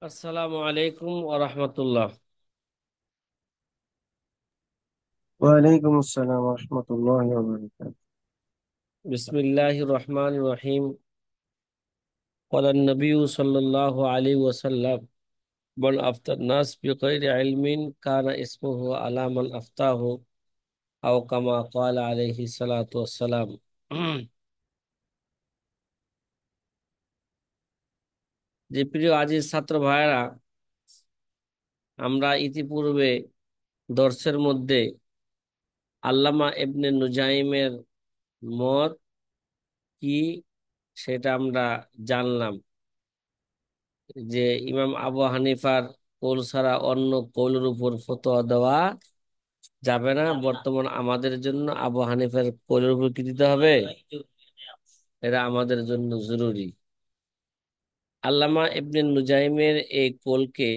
আসসালামু আলাইকুম ওরহমতুল্লাহ। ওয়ালাইকুম আসসালাম রহমতুল্লাহি ওয়া বারাকাতুহু। বিসমিল্লাহির রহমানির রহিম। قال النبي صلى الله عليه وسلم من أفتى الناس بغير علم كان اسمه على من أفتاه أو كما قال عليه الصلاة والسلام। যে প্রিয় আজিজ ছাত্র ভাইরা, আমরা ইতিপূর্বে দর্সের মধ্যে আল্লামা ইবনে নুজাইমের মত কি সেটা আমরা জানলাম যে ইমাম আবু হানিফার কৌল ছাড়া অন্য কৌলের উপর ফতোয়া দেওয়া যাবে না। বর্তমান আমাদের জন্য আবু হানিফার কৌলের উপর কি দিতে হবে? এটা আমাদের জন্য জরুরি। আল্লামা ইবনে নুজাইমের এই কৌলকে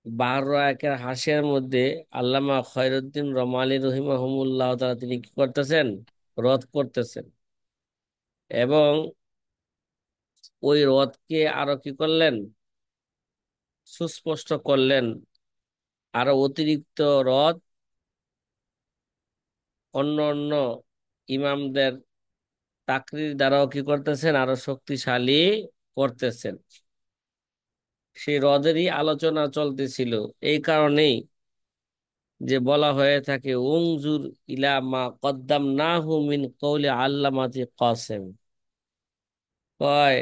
বাররাকের হাসিয়ার মধ্যে আল্লামা খয়রুদ্দিন রমালী রহিমাহুমুল্লাহ তাআলা তিনি কি করতেছেন? রদ করতেছেন। এবং ওই রদকে আরো কি করলেন? সুস্পষ্ট করলেন। আরো অতিরিক্ত রদ অন্য অন্য ইমামদের তাকরির দ্বারাও কি করতেছেন? আরো শক্তিশালী করতেছেন। সেই হ্রদেরই আলোচনা চলতেছিল। এই কারণেই যে বলা হয়ে থাকে উংজুর ইলা মা কদ্দামনাহু মিন কওলি আল্লামাতি কাসেম। কয়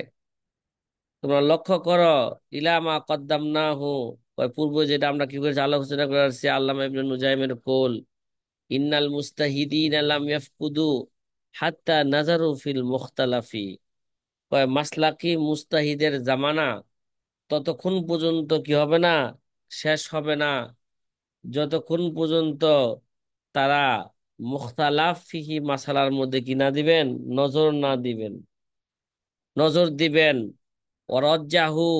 তোমরা লক্ষ্য করো, ইলা মা কদ্দামনাহু, কয় পূর্ব যেটা আমরা কি করেছি আলোচনা করে আসছি আল্লামা ইবনে নুজাইমের কৌল, ইন্নাল মুস্তাহিদিন লাম ইয়াফকুদু হাত্তা নাজারু ফিল মুখতালাফি। কয় মাসলাকি মুস্তাহিদের জামানা ততক্ষণ পর্যন্ত কি হবে না? শেষ হবে না যতক্ষণ পর্যন্ত তারা মুখতালাফ ফিহি মাসালার মধ্যে কি না দিবেন? নজর না দিবেন, নজর দিবেন। ওয়ারাজ্জাহু,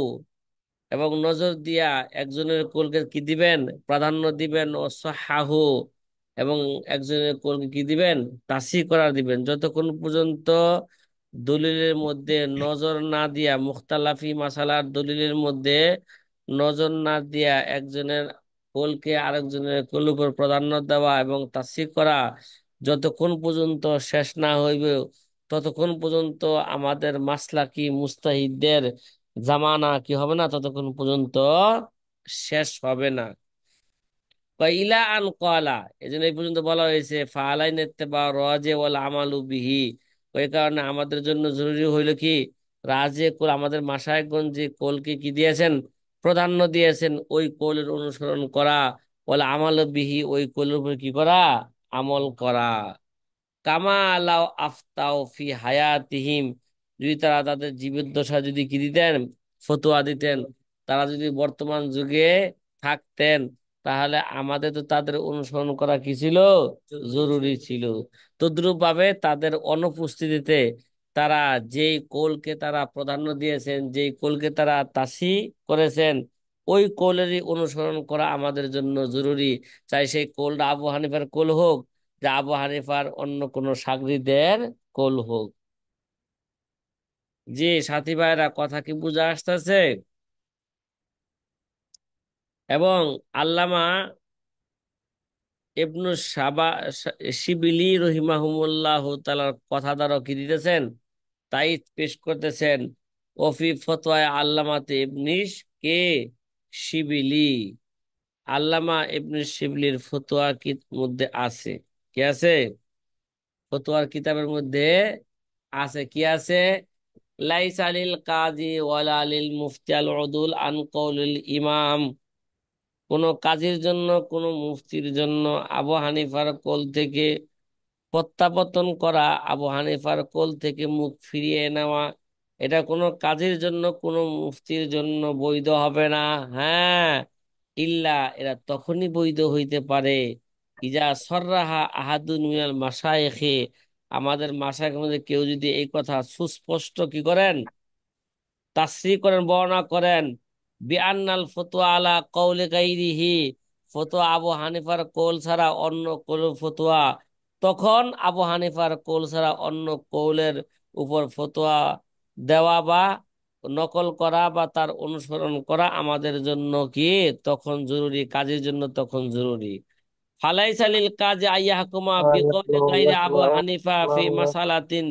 এবং নজর দিয়া একজনের কোলকে কি দিবেন? প্রাধান্য দিবেন। ও সাহাহু, এবং একজনের কোলকে কি দিবেন? তাসি করার দিবেন। যতক্ষণ পর্যন্ত দলিলের মধ্যে নজর না দিয়া, মুখতালাফি মাসালার দলিলের মধ্যে নজর না দিয়া একজনের কোলকে আরেকজনের কোল উপর প্রাধান্য দেওয়া এবং তাসি করা যতক্ষণ পর্যন্ত শেষ না হইবে, ততক্ষণ পর্যন্ত আমাদের মাসলাকি মুস্তাহিদদের জামানা কি হবে না? ততক্ষণ পর্যন্ত শেষ হবে না। বা ইলা আন কলা, এই জন্য এই পর্যন্ত বলা হয়েছে ফালাইন ইত্তেবা রাজে ওয়াল আমালু বিহি। ওই কারণে আমাদের জন্য জরুরি হইল কি? রাজে কোল, আমাদের মাশায়েখগণ যে কোলকে কি দিয়েছেন? প্রাধান্য দিয়েছেন, ওই কোলের অনুসরণ করা। ওয়াল আমালু বিহি, ওই কোলের উপর কি করা? আমল করা। কামা লাও আফতাও ফি হায়াতিহিম, যদি তারা তাদের জীবদ্দশা যদি কি দিতেন? ফতোয়া দিতেন। তারা যদি বর্তমান যুগে থাকতেন, তাহলে আমাদের তো তাদের অনুসরণ করা কি ছিল? জরুরি ছিল। তদ্রুপ ভাবে তাদের অনুপস্থিতিতে তারা যেই কৌলকে তারা প্রাধান্য দিয়েছেন, যেই কৌলকে তারা তাসি করেছেন, ওই কৌলেরই অনুসরণ করা আমাদের জন্য জরুরি। চাই সেই কৌলটা আবু হানিফার কৌল হোক, যে আবু হানিফার অন্য কোন সাগরীদের কোল হোক। জি সাথী ভাইরা, কথা কি বুঝা আসতেছে? এবং আল্লামা ইবনু সাবা শিবিলি রহিমাহুমুল্লাহ তাআলার কথা দ্বারা কি দিতেছেন? তাই পেশ করতেছেন। ওফি ফতোয়া আল্লামাতে ইবনিস কে শিবিলি, আল্লামা ইবনে শিবলির ফতোয়া কি মধ্যে আছে? কি আছে? ফতোয়ার কিতাবের মধ্যে আছে। কি আছে? লাইসা লিল কাজী ওয়ালা লিল মুফতি আল উদুল আন কওলিল ইমাম। কোন কাজীর জন্য, কোন মুফতির জন্য আবু হানিফার কোল থেকে প্রত্যাবর্তন করা, আবু হানিফার কোল থেকে মুখ ফিরিয়ে নেওয়া, এটা কোনো কাজীর জন্য, কোনো মুফতির জন্য বৈধ হবে না। হ্যাঁ, ইল্লা, এরা তখনই বৈধ হইতে পারে ইজা সররাহা আহাদুন মিনাল মাশায়েখে, আমাদের মাশায়েখের মধ্যে কেউ যদি এই কথা সুস্পষ্ট কি করেন? তাসরিহ করেন, বর্ণনা করেন। বিআন্নাল ফতোয়া আলা কওলি গাইরিহি, ফতোয়া আবু হানিফার কৌল ছাড়া অন্য কোন ফতোয়া, তখন আবু হানিফার কৌল ছাড়া অন্য কৌলের উপর ফতোয়া দেওয়া বা নকল করা বা তার অনুসরণ করা আমাদের জন্য কি তখন জরুরি, কাজের জন্য তখন জরুরি। ফালাইসা লিল কাজি আইয়াহকুমা বিকওলি يسمع গায়রি আবু يسمع হানিফা ফি يسمع মাসালাতিন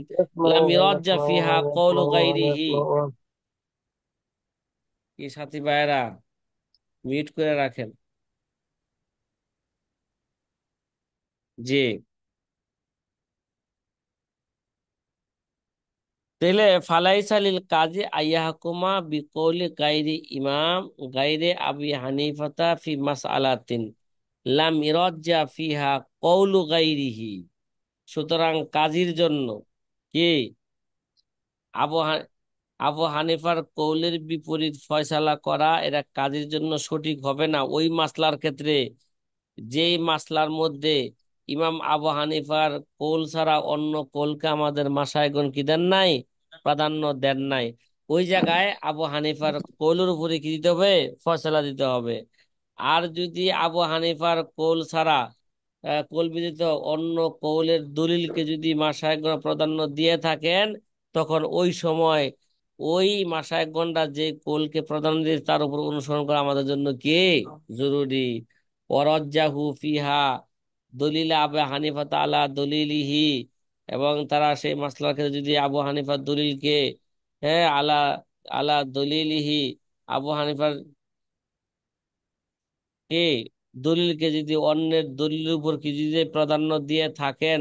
লাম يسمعون ইরাজ্জা ফিহা يسمعون কওলু يسمعون গায়রিহি। يسمعون. কি সাথী ভাইয়েরা, মিউট করে রাখেন। জি, তাহলে ফালাইসা লিল কাজি আইয়াহকুমা বিকওলি গায়রি ইমাম গায়রে আবি হানিফাতা ফি মাসআলাতিন লাম ইরাজ্জা ফিহা কওলু গায়রিহি। সুতরাং কাজীর জন্য কি আবু হা- আবু হানিফার কৌলের বিপরীত ফয়সালা করা এটা কাজীর জন্য সঠিক হবে না ওই মাসলার ক্ষেত্রে, যেই মাসলার মধ্যে ইমাম আবু হানিফার কৌল ছাড়া অন্য কৌলকে আমাদের মাশায়েখগণ কি দেন নাই, প্রাধান্য দেন নাই। ওই জায়গায় আবু হানিফার কৌলের উপরে কি দিতে হবে, ফয়সালা দিতে হবে। আর যদি আবু হানিফার কৌল ছাড়া কৌল ব্যতীত অন্য কৌলের দলিলকে যদি মাশায়েখগণ প্রাধান্য দিয়ে থাকেন, তখন ওই সময় ওই মাশায়েখগণরা যে কৌলকে প্রাধান্য দিয়ে তার উপর অনুসরণ করা আমাদের জন্য কি জরুরি। ওয়ারাজ্জাহু ফিহা দলিল আবু হানিফা আলা দলিলিহি। এবং তারা সেই মাসলার ক্ষেত্রে যদি আবু হানিফার দলিলকে, হ্যাঁ, আলা আলা দলিলিহি, আবু হানিফার কে দলিলকে যদি অন্যের দলিলের উপর কি যদি প্রাধান্য দিয়ে থাকেন,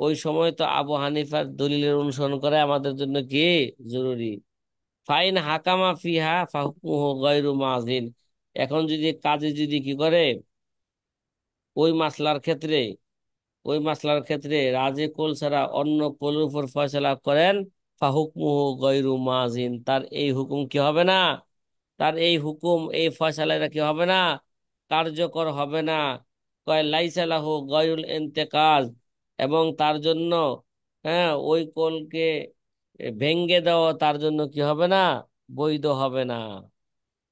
ওই সময় তো আবু হানিফার দলিলের অনুসরণ করা আমাদের জন্য কি জরুরি। ফাইন হাকামা ফিহা ফাহুকুমুহু গায়রু মাযিন। এখন যদি কাজী যদি কি করে ওই মাসলার ক্ষেত্রে, ওই মাসলার ক্ষেত্রে রাজে কোল ছাড়া অন্য কোলের উপর ফয়সালা করেন, ফাহুকমুহু গায়রু মাযিন, তার এই হুকুম কি হবে না, তার এই হুকুম এই ফয়সালা এটা কি হবে না, কার্যকর হবে না। কয় লাইসা লাহু গায়রুল ইন্তেকাজ, এবং তার জন্য, হ্যাঁ, ওই কোলকে ভেঙ্গে দেওয়া তার জন্য কি হবে না, বৈধ হবে না,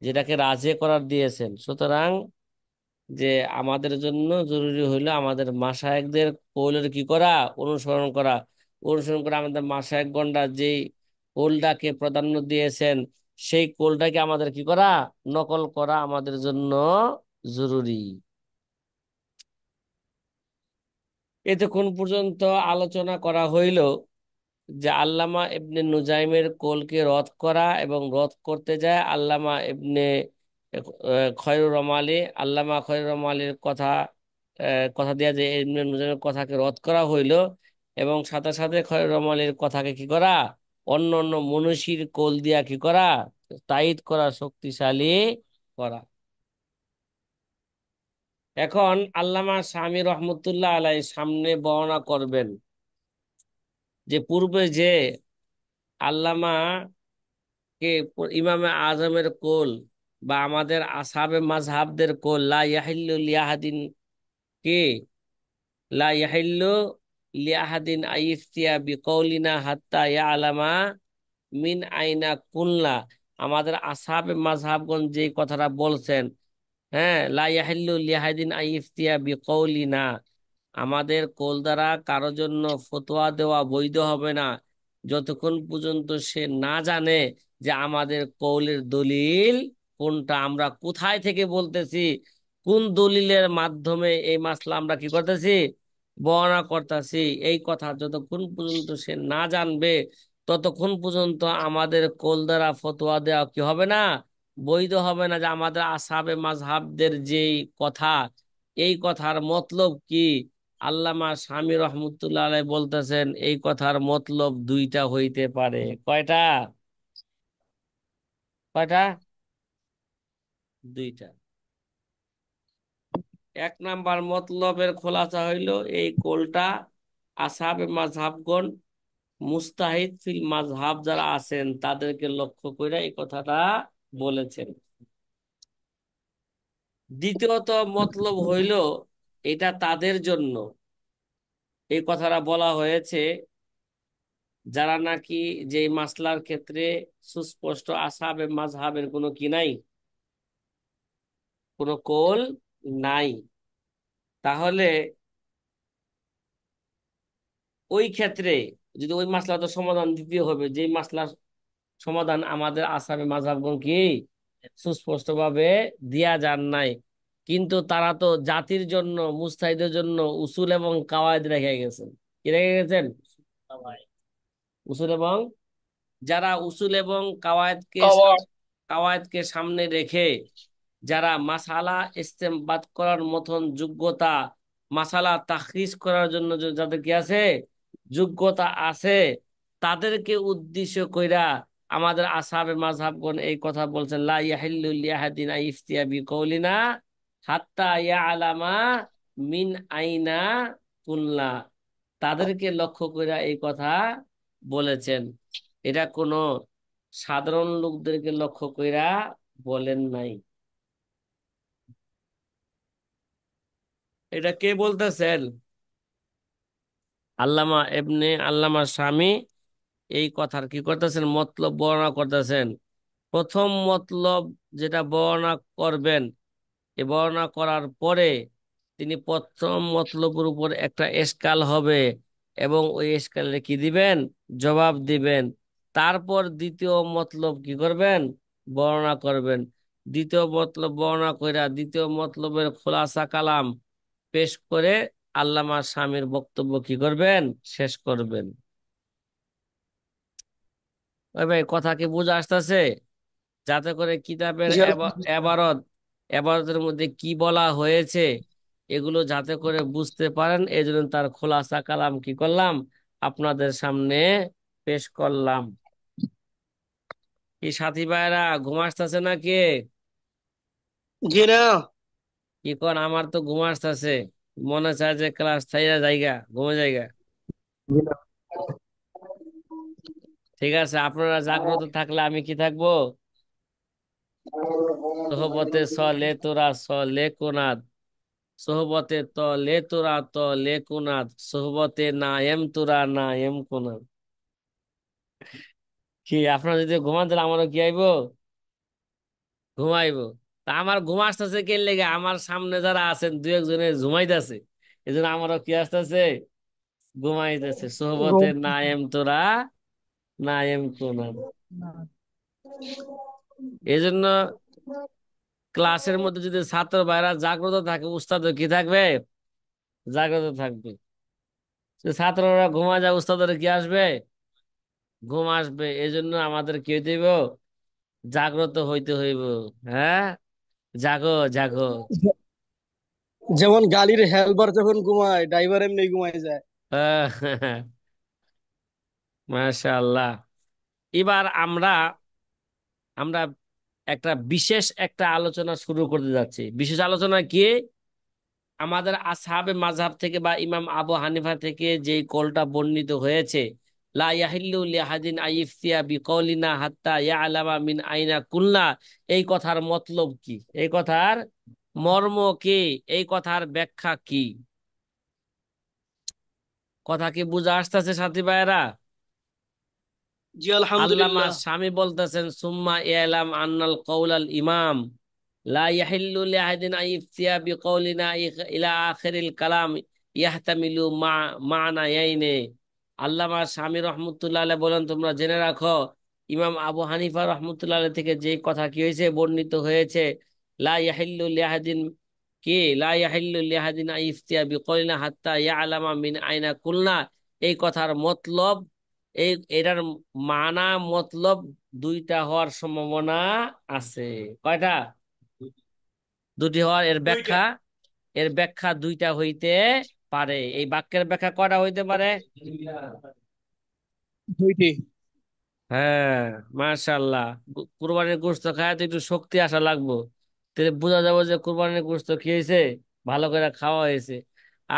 যেটাকে রাজে করার দিয়েছেন। সুতরাং যে আমাদের জন্য জরুরি হইলো আমাদের মাশায়েখদের কৌলের কি করা, অনুসরণ করা। অনুসরণ করে আমাদের মাশায়েখগণরা যেই কৌলটাকে প্রাধান্য দিয়েছেন, সেই কৌলটাকে আমাদের কি করা, নকল করা আমাদের জন্য জরুরি। এতক্ষণ পর্যন্ত আলোচনা করা হইল যে আল্লামা ইবনে নুজাইমের কৌলকে রদ করা এবং রদ করতে যায় আল্লামা ইবনে খয়রুর রমালী, আল্লামা খয়রুর রমালীর কথা, কথা দিয়া যে ইবনে নুজাইমের কথাকে রদ করা হইল, এবং সাথে সাথে খয়রুর রমালীর কথাকে কি করা, অন্য অন্য মনীষীর কৌল দিয়া কি করা, তায়িদ করা, শক্তিশালী করা। এখন আল্লামা শামী রহমতুল্লাহ আলাই সামনে বর্ণনা করবেন যে পূর্বে যে আল্লামা কে ইমামে আজমের কোল বা আমাদের আসহাবে মাযহাবদের কোল লা ইয়াহিল্লু লিয়াহাদিন, কে লা ইয়াহিল্লু লিয়াহাদিন আইফতিয়া বিকৌলিনা হাত্তা ইয়ালামা মিন আইনা কুল্লা। আমাদের আসহাবে মাযহাবগণ যে কথাটা বলছেন, হ্যাঁ, লা ইয়াহিল্লু লিয়াহাদিন আইফতিয়া বিকৌলিনা, আমাদের কোল দ্বারা কারো জন্য ফতোয়া দেওয়া বৈধ হবে না যতক্ষণ পর্যন্ত সে না জানে যে আমাদের কৌলের দলিল কোনটা, আমরা কোথায় থেকে বলতেছি, কোন দলিলের মাধ্যমে এই মাসলা আমরা কি করতেছি, বর্ণনা করতেছি। এই কথা যতক্ষণ পর্যন্ত সে না জানবে, ততক্ষণ পর্যন্ত আমাদের কোল দ্বারা ফতোয়া দেওয়া কি হবে না, বৈধ হবে না। যে আমাদের আসহাবে মাযহাবদের যেই কথা, এই কথার মতলব কি, আল্লামা শামী রহমতুল্লাহ আলাই বলতেছেন এই কথার মতলব দুইটা হইতে পারে। কয়টা, কয়টা, দুইটা। এক নাম্বার মতলবের খোলাসা হইল এই কোলটা আসহাবে মাযহাবগণ, মুস্তাহিদ ফিল মাযহাব যারা আছেন তাদেরকে লক্ষ্য করে এই কথাটা বলেছেন। দ্বিতীয়ত মতলব হইল এটা তাদের জন্য এই কথাটা বলা হয়েছে যারা নাকি যে মাসলার ক্ষেত্রে সুস্পষ্ট আসহাবে মাযহাবের কোনো কি নাই, কোনো কোল নাই। তাহলে ওই ক্ষেত্রে যদি ওই মাসলা তো সমাধান দিতে হবে, যে মাসলা সমাধান আমাদের আসামে মাযহাবগণ কি সুস্পষ্ট ভাবে দিয়া যান নাই। কিন্তু তারা তো জাতির জন্য, মুস্তাহিদের জন্য উসুল এবং কাওয়াইদ রেখে গেছেন। কি রেখে গেছেন? উসুল এবং, যারা উসুল এবং কওয়ার কাওয়ায়েদকে সামনে রেখে যারা মাসালা ইস্তেমবাদ করার মতন যোগ্যতা, মাসালা তাখরিজ করার জন্য যাদের কি আছে, যোগ্যতা আছে, তাদেরকে উদ্দেশ্য কইরা আমাদের আসহাবে মাযহাবগণ এই কথা বলছেন, লা ইয়াহিল্লু লিআহাদিন আইফতিয়া বিকাউলিনা হাত্তা ইয়ালামা মিন আইনা কুল্লা। তাদেরকে লক্ষ্য কইরা এই কথা বলেছেন। এটা কোনো সাধারণ লোকদেরকে লক্ষ্য কইরা বলেন নাই। এটা কে বলতেছেন? আল্লামা স্বামী এই কথার কি করতেছেন, মতলব বর্ণনা করতেছেন। প্রথম মতলব যেটা বর্ণনা করবেন, এই বর্ণনা করার পরে তিনি প্রথম মতলবের উপর একটা এশকাল হবে এবং ওই এশকালে কি দিবেন, জবাব দিবেন। তারপর দ্বিতীয় মতলব কি করবেন, বর্ণনা করবেন। দ্বিতীয় মতলব বর্ণনা কইরা দ্বিতীয় মতলবের খোলাসা কালাম পেশ করে আল্লামা স্বামীর বক্তব্য কি করবেন, শেষ করবেন। ওই ভাই, কথা কি বুঝে আসতেছে? যাতে করে কিতাবের জি আলহামদুলিল্লাহ। এবারত, এবারতের মধ্যে কি বলা হয়েছে এগুলো যাতে করে বুঝতে পারেন, এই জন্য তার খোলাসা কালাম কি করলাম, আপনাদের সামনে পেশ করলাম। কি সাথী ভাইরা ঘুম আসতেছে নাকি? জি না। কি কোন? আমার তো ঘুম আসতেছে, মনে চায় যে ক্লাস ছাইরা জায়গা ঘুমে জায়গা। জি না। ঠিক আছে, আপনারা জাগ্রত থাকলে আমি কি থাকবো, সোহবতে লে তোরা লে কোনাদ, সোহবতে লে তোরা লে কোনাদ, সোহবতে নায়েম তোরা নায়েম কোনাদ। কি আপনারা যদি ঘুমান তাহলে আমারও কি আইবো, ঘুমাইবো। তা আমার ঘুম আসতেছে কে লেগে? আমার সামনে যারা আছেন দু একজনে ঘুমাইতেছে, এই জন্য আমারও কি আসতেছে, ঘুমাইতেছে। সোহবতে নায়েম তোরা নায়েম কোনাদ। এই জন্য ক্লাসের মধ্যে যদি ছাত্র ভাইরা জাগ্রত থাকে, উস্তাদ কি থাকবে, জাগ্রত থাকবে। যদি ছাত্ররা ঘুমা যায়, উস্তাদের কি আসবে, ঘুম আসবে। এই জন্য আমাদের কি হইতে হইব, জাগ্রত হইতে হইব। হ্যাঁ, জাগো জাগো। যেমন গাড়ির হেলপার যখন ঘুমায়, ড্রাইভার এমনি ঘুমায় যায়। মাশাআল্লাহ। এবার আমরা আমরা একটা বিশেষ একটা আলোচনা শুরু করতে যাচ্ছি। বিশেষ আলোচনা কি, আমাদের আসহাবে মাযহাব থেকে বা ইমাম আবু হানিফা থেকে যে কলটা বর্ণিত হয়েছে, লা ইয়াহিল্লু লিহাদিন আইফতিয়া বিকাউলিনা হাত্তা ইয়ালামা মিন আইনা কুলনা, এই কথার মতলব কি, এই কথার মর্ম কি, এই কথার ব্যাখ্যা কি? কথা কি বুঝা আসতেছে সাথী ভাইয়েরা? জি আল্লামা আলহামদুলিল্লাহ। স্বামী বলতেছেন, সুম্মা ইয়ালাম আন্নাল কওলাল ইমাম লা ইয়াহিল্লু লিআহাদিন আন ইফতিয়া বিকাউলিনা ইলা আখিরিল কালাম ইয়াহতামিলু মা'নায়াইনি। আল্লামা স্বামী রহমতুল্লাহ আলাইহি বলেন, তোমরা জেনে রাখো, ইমাম আবু হানিফা রহমতুল্লাহ আলাইহি থেকে যে কথা কি হয়েছে, বর্ণিত হয়েছে, লা ইয়াহিল্লু লিআহাদিন কি, লা ইয়াহিল্লু লিআহাদিন আন ইফতিয়া বিকাউলিনা হাত্তা ইয়ালামা মিন আইনা কুলনা, এই কথার মতলব, এই এটার মানা মতলব দুইটা হওয়ার সম্ভাবনা আছে। কয়টা? দুটি হওয়ার, এর দুইটা। ব্যাখ্যা, এর ব্যাখ্যা দুইটা হইতে পারে। এই বাক্যের ব্যাখ্যা কয়টা হইতে পারে? দুইটি। হ্যাঁ, মাশাআল্লাহ। কুরবানির গোশত খায় তো একটু শক্তি আসা লাগবো, তাহলে বোঝা যাবে যে কুরবানির গোশত কি হয়েছে, ভালো করে খাওয়া হয়েছে।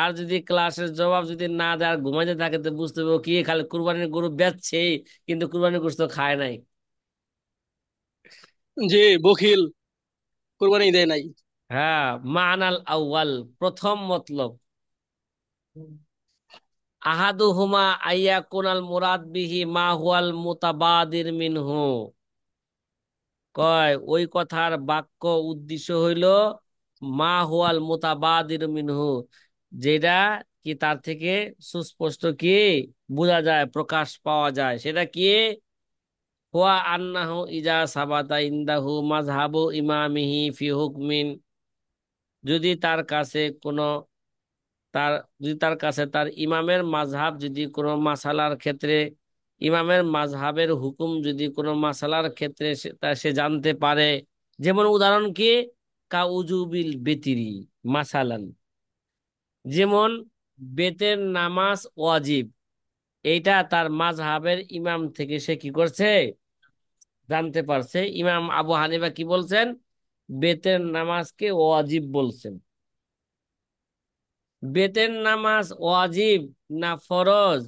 আর যদি ক্লাসের জবাব যদি না দেয় আর ঘুমাইতে থাকে, তো বুঝতে হবে ও কি খালি কুরবানির গরু বেচছেই, কিন্তু কুরবানির গোশত খায় নাই। জি, বখিল, কোরবানি দেয় নাই। হ্যাঁ, মানাল আউয়াল, প্রথম মতলব। আহাদুহুমা আইয়া কুনাল মুরাদ বিহি মা হুয়াল মুতাবাদির মিনহু, কয় ওই কথার বাক্য উদ্দেশ্য হইল মা হুয়াল মুতাবাদির মিনহু, যেটা কি তার থেকে সুস্পষ্ট কি বোঝা যায়, প্রকাশ পাওয়া যায়, সেটা কি, হুয়া আন্নাহু ইজা সাবাতা ইনদাহু মাযহাবু ইমামিহি ফি হুকমিন, যদি তার কাছে কোনো তার যদি তার কাছে তার ইমামের মাযহাব যদি কোনো মাসালার ক্ষেত্রে, ইমামের মাযহাবের হুকুম যদি কোনো মাসালার ক্ষেত্রে সে জানতে পারে। যেমন উদাহরণ কি, কা উজুবিল বেতিরি মাসালান, যেমন বেতের নামাজ ওয়াজিব, এইটা তার মাযহাবের ইমাম থেকে সে কি করছে, জানতে পারছে। ইমাম আবু হানিফা কি বলছেন, বেতের নামাজকে ওয়াজিব বলছেন। বেতের নামাজ ওয়াজিব না ফরজ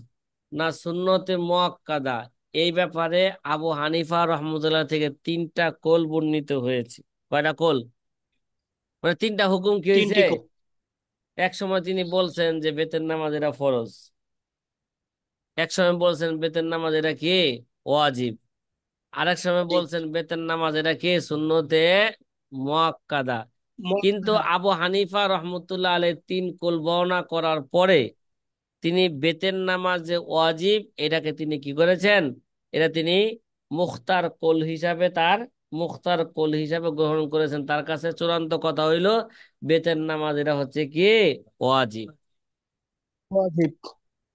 না সুন্নতে মুআক্কাদা, এই ব্যাপারে আবু হানিফা রহমতুল্লাহ থেকে তিনটা কোল বর্ণিত হয়েছে। কয়টা কোল, মানে তিনটা হুকুম কি হয়েছে। তিনটি এক সময় তিনি বলছেন যে বেতের নামাজ এটা ফরজ, এক সময় বলছেন বেতের নামাজ এটা কি ওয়াজিব, আরেক সময় জি। বলছেন বেতের নামাজ এটা কি সুন্নতে মুআক্কাদা। কিন্তু মুআক্কাদা। আবু হানিফা রহমতুল্লাহ আলাইহ তিন কুল বর্ণনা করার পরে তিনি বেতের নামাজ যে ওয়াজিব এটাকে তিনি কি করেছেন, এটা তিনি মুখতার কোল হিসাবে মুখতার কোল হিসাবে গ্রহণ করেছেন। তার কাছে চূড়ান্ত কথা হইল বেতের নামাজ এটা হচ্ছে কি ওয়াজিব। ওয়াজিব।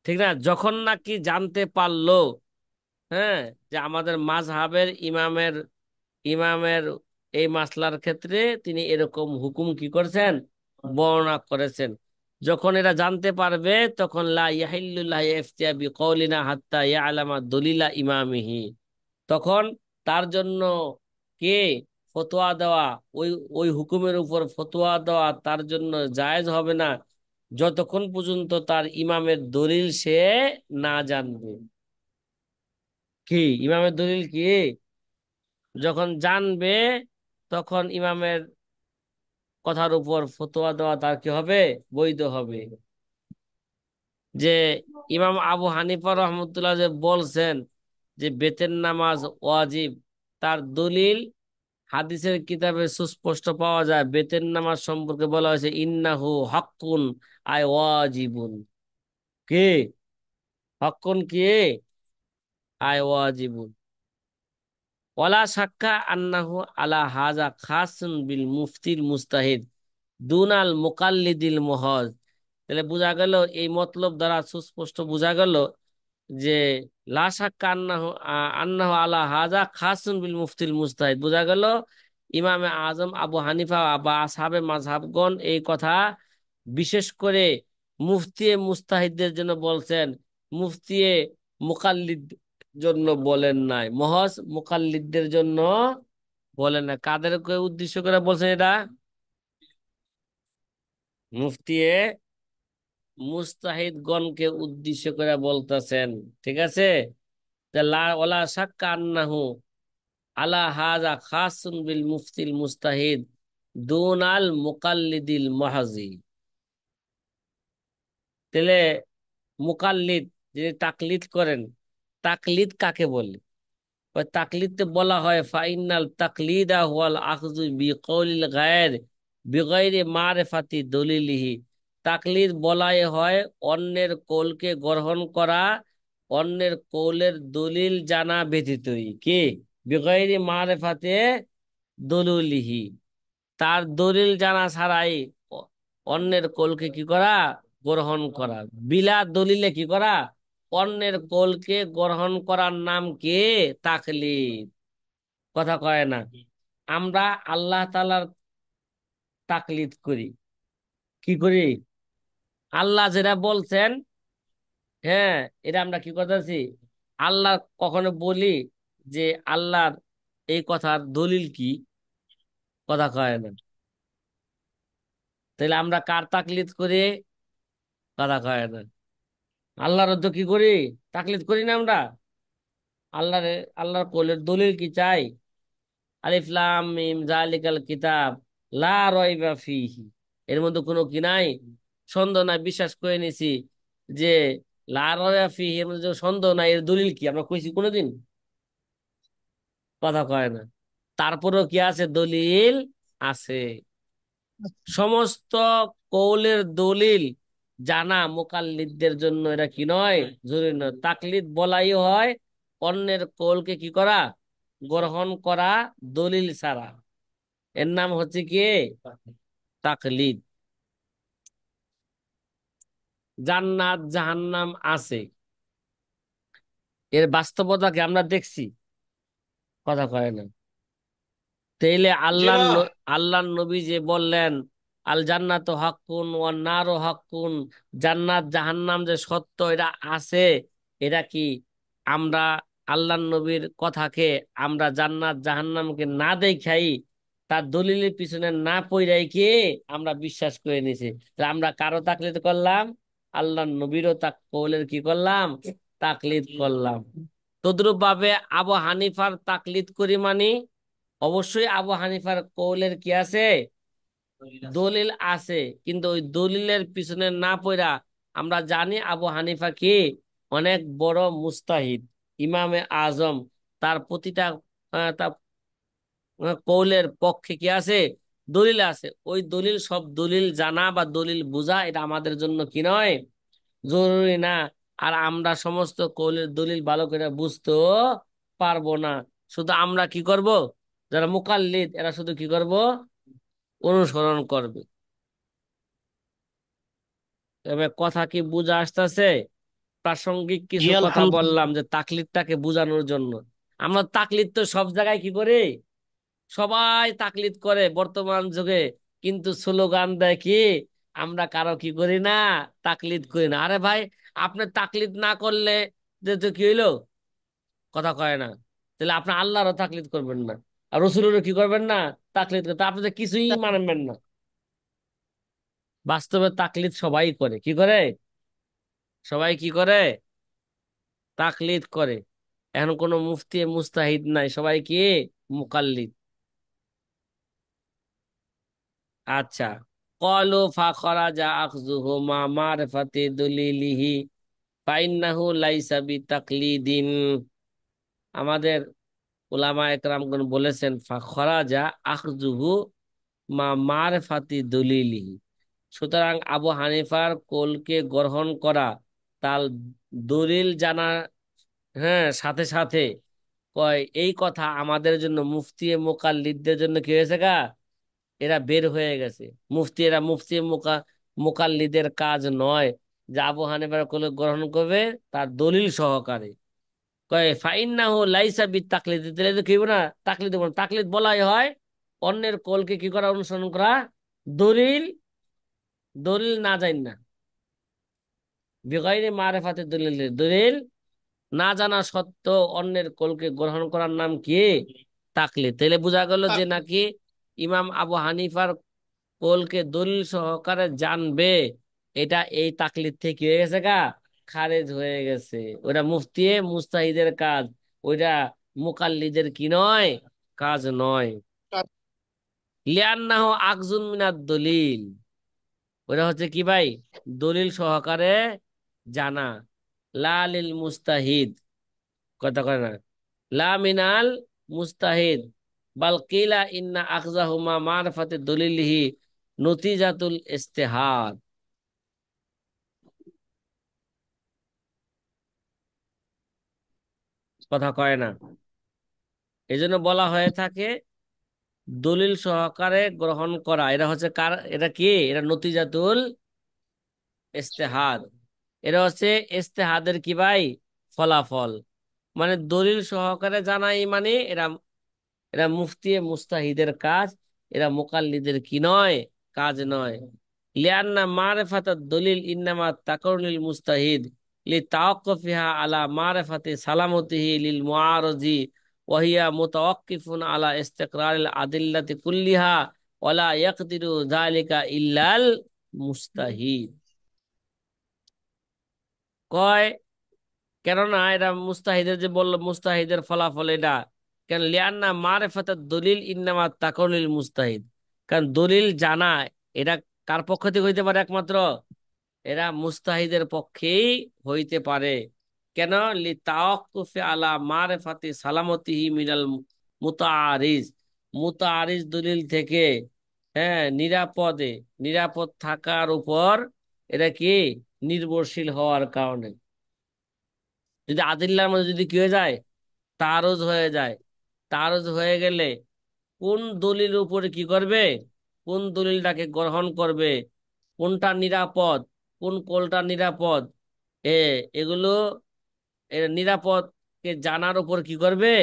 ঠিক না, যখন নাকি জানতে পারলো, হ্যাঁ, যে আমাদের মাযহাবের ইমামের ইমামের এই মাসলার ক্ষেত্রে তিনি এরকম হুকুম কি করেছেন, বর্ণনা করেছেন। যখন এরা জানতে পারবে তখন লা ইয়াহিল্লু লাহু ইফতিয়া বিকাউলিনা হাত্তা ইয়ালামা দলিলা ইমামিহি, তখন তার জন্য কে ফতোয়া দেওয়া, ওই ওই হুকুমের উপর ফতোয়া দেওয়া তার জন্য জায়েজ হবে না যতক্ষণ পর্যন্ত তার ইমামের দলিল সে না জানবে। কি ইমামের দলিল কি, যখন জানবে তখন ইমামের কথার উপর ফতোয়া দেওয়া তার কি হবে, বৈধ হবে। যে ইমাম আবু হানিফা রহমতুল্লাহ যে বলছেন যে বেতের নামাজ ওয়াজিব, তার দলিল হাদিসের কিতাবে সুস্পষ্ট পাওয়া যায়। বেতের নামাজ সম্পর্কে বলা হয়েছে ইন্নাহু হাক্কুন আই ওয়াজিবুন, কি হাক্কুন কি আই ওয়াজিবুন, ওয়ালা শাক্কা আন্নাহু আলা হাজা খাসুন বিল মুফতিল মুস্তাহিদ দুনাল মুকাল্লিদিল মুহজ। তাহলে বোঝা গেল, এই মতলব দ্বারা সুস্পষ্ট বোঝা গেল যে লা শাক্কা আন্নাহু আন্নাহু আলা হাজা খাসুন বিল মুফতিল মুস্তাহিদ, বোঝা গেল ইমামে আজম আবু হানিফা বা আসহাবে মাযহাবগণ এই কথা বিশেষ করে মুফতিয়ে মুস্তাহিদদের জন্য বলছেন, মুফতিয়ে মুকাল্লিদ জন্য বলেন নাই, মহজ মুকাল্লিদদের জন্য বলেন না। কাদেরকে উদ্দেশ্য করে বলছেন এটা, মুফতিয়ে মুস্তাহিদগণকে উদ্দেশ্য করে বলতেছেন। ঠিক আছে, যে লা ওয়ালা শাক্কা আন্নাহু আলা হাযা খাসুন বিল মুফতিল মুস্তাহিদ দুনাল মুকাল্লিদিল মাহজি। তাহলে মুকাল্লিদ যিনি তাকলিদ করেন, তাকলিদ কাকে বলে, ওই তাকলিদকে বলা হয় ফাইনাল তাকলিদা হুয়াল আখযু বিকৌলিল গায়র বিগাইরি মারিফাতি দলিলিহি। তাকলিদ বলাই হয় অন্যের কৌলকে গ্রহণ করা অন্যের কৌলের দলিল জানা ব্যতীতই, কি বিগাইরি মারিফাতে দলিলিহি, তার দলিল জানা ছাড়াই অ- অন্যের কৌলকে কি করা, গ্রহণ করা। বিলা দলিলে কি করা, অন্যের কৌলকে গ্রহণ করার নাম কি, তাকলিদ। কথা কয় না, আমরা আল্লাহ তাআলার তাকলিদ করি, কি করি, আল্লাহ যেটা বলছেন, হ্যাঁ, এটা আমরা কি করতেছি, আল্লাহ কখনো বলি যে আল্লাহর এই কথার দলিল কি, কথা কয় না। তাহলে আমরা কার তাকলিদ করি, কথা কয় না। আল্লাহর তো কি করি, তাকলিদ করি না আমরা। আল্লাহর আল্লাহর কোলের দলিল কি চাই, আলিফ লাম মিম জালিকাল কিতাব লা রাইবা ফিহি, এর মধ্যে কোনো কি নাই, সন্দেহ নাই, বিশ্বাস করে নিছি যে লা রাইবা ফিহি, এর মধ্যে যে সন্দেহ নাই, এর দলিল কি আমরা কইছি কোনোদিন, কথা কয় না। তারপরেও কি আছে, দলিল আছে। সমস্ত কৌলের দলিল জানা মুকাল্লিদদের জন্য এটা কি নয়, জরুরি নয়। তাকলিদ বলাই হয় অন্যের কৌলকে কি করা, গ্রহণ করা দলিল ছাড়া, এর নাম হচ্ছে কি? তাকলিদ। জান্নাত জাহান্নাম আছে, এর বাস্তবতাকে আমরা দেখছি, কথা কয় না। তাইলে জি না। আল্লাহ নবী যে বললেন আল জান্নাত হাক্কুন ওয়ান নারু হাক্কুন, জান্নাত জাহান্নাম যে সত্য এটা আছে, এটা কি আমরা আল্লাহ নবীর কথাকে আমরা জান্নাত জাহান্নামকে না দেখাই, তার দলিলের পিছনে না পইড়াই কি আমরা বিশ্বাস করে নিছি? তা আমরা কারো তাকলিদ করলাম? আল্লাহ নবীরও কৌলের কি করলাম? তাকলিদ করলাম। তদ্রুপ ভাবে আবু হানিফার তাকলিদ করি মানে অবশ্যই আবু হানিফার কৌলের কি আছে? দলিল আছে। কিন্তু ওই দলিলের পিছনে না পড়া আমরা জানি আবু হানিফা কি অনেক বড় মুস্তাহিদ, ইমামে আজম। তার প্রতিটা তার কৌলের পক্ষে কি আছে? দলিল আছে। ওই দলিল সব দলিল জানা বা দলিল বোঝা এটা আমাদের জন্য কি নয়, জরুরি না। আর আমরা সমস্ত কৌলের দলিল ভালো করে বুঝতেও পারবো না। শুধু আমরা কি করব, যারা মুকাল্লিদ এরা শুধু কি করব, অনুসরণ করবে। তবে কথা কি বুঝা আসতেছে? প্রাসঙ্গিক জি কিছু কথা বললাম আলহামদুলিল্লাহ। যে তাকলিদটাকে বোঝানোর জন্য। আমরা তাকলিদ তো সব জায়গায় কি করি, সবাই তাকলিদ করে বর্তমান যুগে। কিন্তু স্লোগান দেয় কি, আমরা কারো কি করি না, তাকলিদ করি না। আরে ভাই, আপনি তাকলিদ না করলে যে তো কি হইলো, কথা কয় না। তাহলে আপনি আল্লাহরও তাকলিদ করবেন না, আর রসুলেরও কি করবেন না, তাকলিদ করতে আপনি তো কিছুই মানবেন না। বাস্তবে তাকলিদ সবাই করে, কি করে? সবাই কি করে? তাকলিদ করে। এখন কোনো মুফতি মুস্তাহিদ নাই, সবাই কি মুকাল্লিদ। আচ্ছা, কলু ফাখরাজা আখযুহু মা মারফাতি দলিলিহি ফাইন্নাহু লাইসা বিতাকলিদিন। আমাদের উলামা একরামগণ বলেছেন ফাখরাজা আখযুহু মা মারফাতি দলিলিহি, সুতরাং আবু হানিফার কোলকে গ্রহণ করা তার দলিল জানা, হ্যাঁ, সাথে সাথে কয় এই কথা আমাদের জন্য মুফতি মুকাল্লিদদের জন্য কি হয়েছে গা, এরা বের হয়ে গেছে। মুফতি মুকাল্লিদের কাজ নয় যে আবু হানিফার কোলে গ্রহণ করবে তার দলিল সহকারে। কয় ফাইন্নাহু লাইসা বিত তাকলিদ, দিলে তো কি হইবো না, তাকলিদ হইবো না। তাকলিদ বলাই হয় অন্যের কোলকে কি করা, অনুসরণ করা। দলিল দলিল না জান না, বিগাইরে মারেফাতে দলিল, দলিল না জানা সত্ত্বেও অন্যের কোলকে গ্রহণ করার নাম কি? তাকলিদ। তাহলে বোঝা গেল যে নাকি ইমাম আবু হানিফার কোলকে দলিল সহকারে জানবে, এটা এই তাকলিদ থেকে কি হয়ে গেছে গা, খারেজ হয়ে গেছে। ওটা মুফতি মুস্তাহিদের কাজ, ওইটা মুকাল্লিদের কি নয়, কাজ নয়। লিয়ান্নাহু আকজুন মিনাদ দলিল, ওটা হচ্ছে কি ভাই, দলিল সহকারে জানা। লা লিল মুস্তাহিদ, কথা কয় না, লা মিনাল মুস্তাহিদ, বাল কিলা ইন্না আখজাহুমা মারফাতে দলিলিহি নতিজাতুল ইস্তেহাদ, কথা কয় না। এই জন্য বলা হয়ে থাকে দলিল সহকারে গ্রহণ করা এটা হচ্ছে কার, এটা কি, এটা নতিজাতুল ইস্তেহাদ। এটা হচ্ছে ইস্তেহাদের কি ভাই, ফলাফল। মানে দলিল সহকারে জানাই মানে এরা, এরা মুফতি মুস্তাহিদের কাজ, এরা মুকাল্লিদের কি নয়, কাজ নয়। লিআন্না মারিফাতাদ দলিল ইন্নামা তাকারুনিল মুস্তাহিদ লিতাওয়াক্কুফিহা আলা মারিফাতি সালামতিহি লিল মুআরজি ওয়া হিয়া মুতাওয়াক্কিফুন আলা ইস্তিকরারিল আদিল্লাতি কুল্লিহা ওয়ালা ইয়াকদিরু যালিকা ইল্লাল মুস্তাহিদ। কয়, কেননা এটা মুস্তাহিদের যে বললো মুস্তাহিদের ফলাফল এটা, কেন লিয়ান্না মারেফাতাত দলিল ইন্নামা তাকাউনিল মুস্তাহিদ, কারণ দলিল জানা এটা কার পক্ষ থেকে হইতে পারে একমাত্র, এরা মুস্তাহিদের পক্ষেই হইতে পারে। কেন? লি তাওয়াক্কুফি আলা মারিফাতি সালামতিহি মিনাল মুতাআরিজ, মুতাআরিজ দলিল থেকে, হ্যাঁ, নিরাপদ থাকার উপর এটা কি, নির্ভরশীল হওয়ার কারণে। যদি আদিল্লার মধ্যে যদি কি হয়ে যায়, তারুজ হয়ে যায়, তারজ হয়ে গেলে কোন দলিল উপরে কি করবে, কোন দলিলটাকে গ্রহণ করবে, কোনটা নিরাপদ, কোন কোলটা নিরাপদ, এ এগুলো নিরাপদকে জানার উপর কি করবে,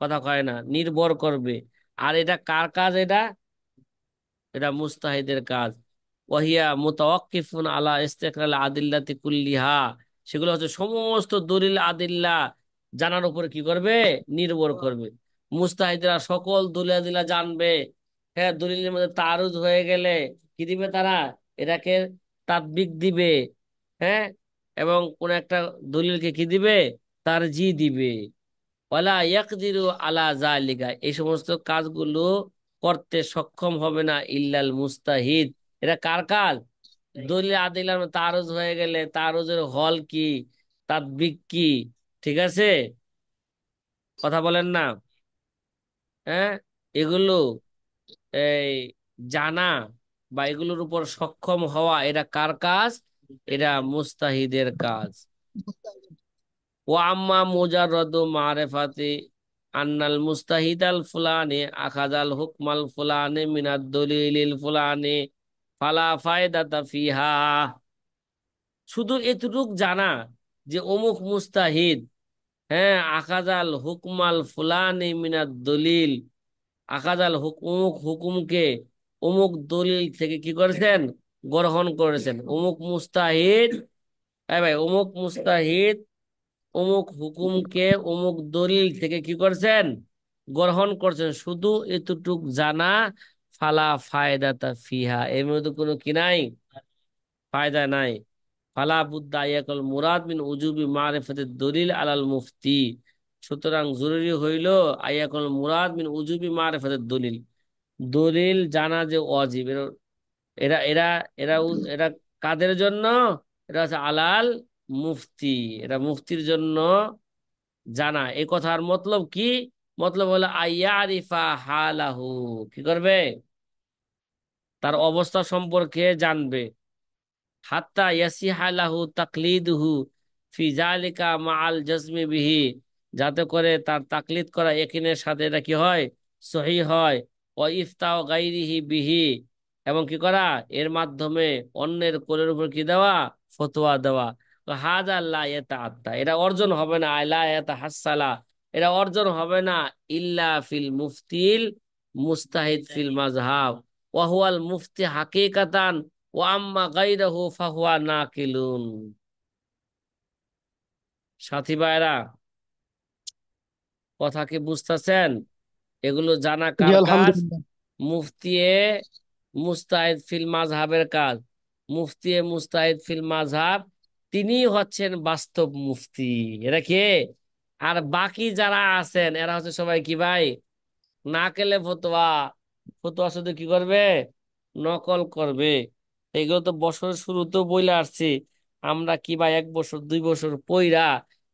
কথা কয় না, নির্ভর করবে। আর এটা কার কাজ? এটা এটা মুস্তাহিদের কাজ। ওয়াহিয়া মুতাওয়াক্কিফুন আলা ইস্তিকরাল আদিল্লাতি কুল্লিহা, সেগুলো হচ্ছে সমস্ত দলিল আদিল্লা জানার উপরে কি করবে, নির্ভর করবে। মুস্তাহিদরা সকল দলিল আদিল্লা জানবে। হ্যাঁ, দলিলের মধ্যে তারুজ হয়ে গেলে কি দিবে তারা, এটাকে তাতবিক দিবে। হ্যাঁ, এবং কোন একটা দলিলকে কি দিবে, তারজি দিবে। ওয়ালা ইয়াকদিরু আলা যালিকা, এই সমস্ত কাজগুলো করতে সক্ষম হবে না ইল্লাল মুস্তাহিদ। এটা কার কাজ? দলিল আদিলার তারুজ হয়ে গেলে তারুজের হল কি, তাদবিক কি, ঠিক আছে, কথা বলেন না? হ্যাঁ, এগুলো এই জানা বা এগুলোর উপর সক্ষম হওয়া, এটা কার কাজ? এটা মুস্তাহিদের কাজ। ও আম্মা মুজাররাদু মারিফাতি আন্নাল মুস্তাহিদাল ফুলানি আখাযাল হুকমাল ফুলানি মিনাদ দলিলিল ফুলানি ফালা ফায়দাতা ফিহা, শুধু এতটুক জানা যে অমুক মুস্তাহিদ, হ্যাঁ, আখাযাল হুকমাল ফুলানি মিনাদ দলিল, আখাযাল অমুক হুকুমকে অমুক দলিল থেকে কি করেছেন, গ্রহণ করেছেন। অমুক মুস্তাহিদ, হ্যাঁ ভাই, অমুক মুস্তাহিদ অমুক হুকুমকে অমুক দলিল থেকে কি করছেন, গ্রহণ করছেন, শুধু এতটুক জানা। ফালা ফায়দাতা ফিহা, এর মধ্যে কোনো কি নাই, ফায়দা নাই। ফালা বুদ্দা ইয়াকুল মুরাদ মিন উজুবি মারিফাতিদ দলিল আলাল মুফতি, সুতরাং জরুরি হইল আয়াকুল মুরাদ মিন উজুবি মারিফাতিদ দলিল, দলিল জানা যে ওয়াজিব। এরা এরা এরা এরা কাদের জন্য? এটা হচ্ছে আলাল মুফতি, এটা মুফতির জন্য জানা। এই কথার মতলব কি? মতলব হলো আইয়ারিফা হালাহু, কি করবে, তার অবস্থা সম্পর্কে জানবে। হাত্তা ইয়াসিহা লাহু তাকলিদুহু ফি যালিকা মাআল জাজমি বিহি, যাতে করে তার তাকলিদ করা ইয়াকিনের সাথে এটা কি হয়, সহিহ হয়। ও ইফতাও গাইরিহি বিহি, এবং কি করা, এর মাধ্যমে অন্যের কোলের উপর কি দেওয়া, ফতোয়া দেওয়া। তো হাযা লা ইয়াতাআত্তা, এটা অর্জন হবে না, লা ইয়াতাহাসসালা, এটা অর্জন হবে না ইল্লা ফিল মুফতিল মুস্তাহিদ ফিল মাযহাব ওয়া হুয়াল মুফতি হাকিকাতান ও আম্মা গাইরাহু ফাহুয়া নাকিলুন। সাথী ভাইরা, কথা কি বুঝতেছেন? এগুলো জানা জি কার কাজ? আলহামদুলিল্লাহ। মুফতিয়ে মুস্তাহিদ ফিল মাযহাবের কাজ। মুফতিয়ে মুস্তাহিদ ফিল মাযহাব, তিনি হচ্ছেন বাস্তব মুফতি। এরা কে? আর বাকি যারা আছেন এরা হচ্ছে সবাই কি ভাই, নাকেলে ফতোয়া। ফতোয়া শুধু কি করবে, নকল করবে। এগুলো তো বছরের শুরুতেও বইলে আসছি আমরা, কি ভাই 1 বছর 2 বছর পইরা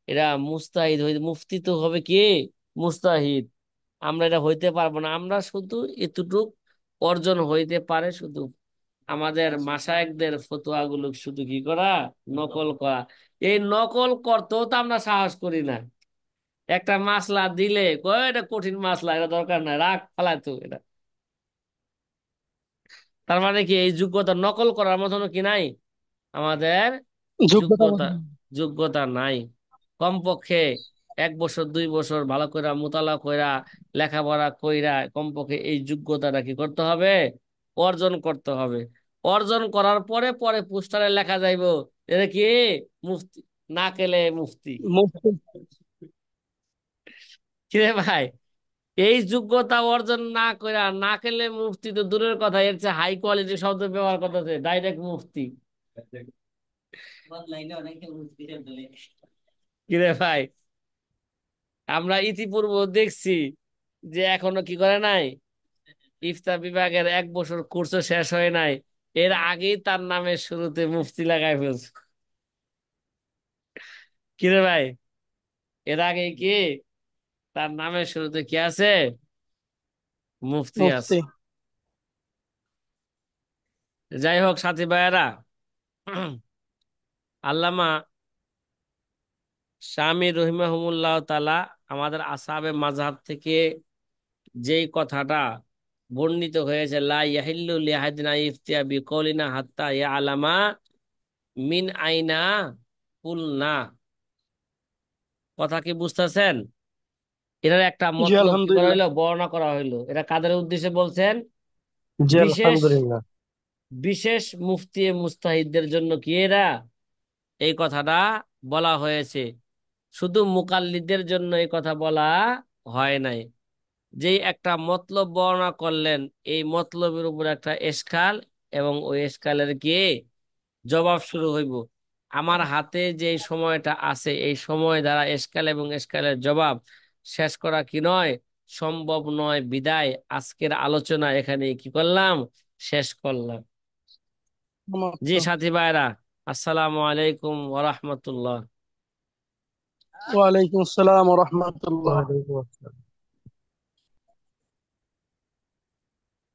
এরা মুস্তাহিদ হই, মুফতি তো হবে কি, মুস্তাহিদ। আমরা এটা হইতে পারবো না, আমরা শুধু এতটুক অর্জন হইতে পারে, শুধু আমাদের মাশায়েখদের ফতোয়া গুলো শুধু কি করা, নকল করা। এই নকল করতেও তো আমরা সাহস করি না। একটা মাসলা দিলে কয় এটা কঠিন মাসলা, এটা দরকার নাই, রাখ ফালাই তো এটা। তার মানে কি এই যোগ্যতা নকল করার মতন কি নাই আমাদের? যোগ্যতা যোগ্যতা, বোধ যোগ্যতা নাই। কমপক্ষে 1 বছর 2 বছর ভালো কইরা মোতালা কইরা লেখাপড়া কইরা কমপক্ষে এই যোগ্যতাটা কি করতে হবে, অর্জন করতে হবে। অর্জন করার পরে পরে পোস্টারে লেখা যাইবো এটা কি, মুফতি, না কেলে মুফতি। মুফতি। কিরে ভাই, এই যোগ্যতা অর্জন না কইরা না খেলে মুফতি তো দূরের কথা, এর চেয়ে হাই কোয়ালিটি শব্দ ব্যবহার করতেছে, ডাইরেক্ট মুফতি। কিরে ভাই, আমরা ইতিপূর্বে দেখছি যে এখনো কি করে নাই, ইফতা বিভাগের 1 বছর কোর্স শেষ হয় নাই, এর আগেই তার নামের শুরুতে মুফতি লাগাই ফেলছে। কিরে ভাই, এর আগে কি তার নামের শুরুতে কি আছে, মুফতি আছে। মুফতি। যাই হোক সাথী ভাইয়েরা, আল্লামা শামী রহিমাহুমুল্লাহ তাআলা আমাদের আসহাবে মাযহাব থেকে যেই কথাটা বর্ণিত হয়েছে, লা ইয়াহিল্লু লিআহাদিন আন ইফতিয়া বিকৌলিনা হাত্তা ইয়ালামা মিন আইনা কুলনা। কথা কি বুঝতেছেন? এটার একটা জি মতলব কি করা আলহামদুলিল্লাহ। হইলো, বর্ণনা করা হইলো। এটা কাদের উদ্দেশ্যে বলছেন? জি বিশেষ আলহামদুলিল্লাহ। বিশেষ মুফতি মুস্তাহিদদের জন্য কি এরা এই কথাটা বলা হয়েছে, শুধু মুকাল্লিদের জন্য এই কথা বলা হয় নাই। যেই একটা মতলব বর্ণনা করলেন, এই মতলবের উপর একটা এশকাল, এবং ওই এশকালের কি জবাব শুরু হইব। আমার হাতে যে সময়টা আছে, এই সময় দ্বারা এশকাল এবং এশকালের জবাব শেষ করা কি নয়, সম্ভব নয়। বিদায় আজকের আলোচনা এখানে কি করলাম, শেষ করলাম। জি সমাপ্ত। সাথী ভাইরা, আসসালামু আলাইকুম ওয়া রাহমাতুল্লাহ। ওয়ালাইকুম আসসালাম ওয়া রাহমাতুল্লাহ।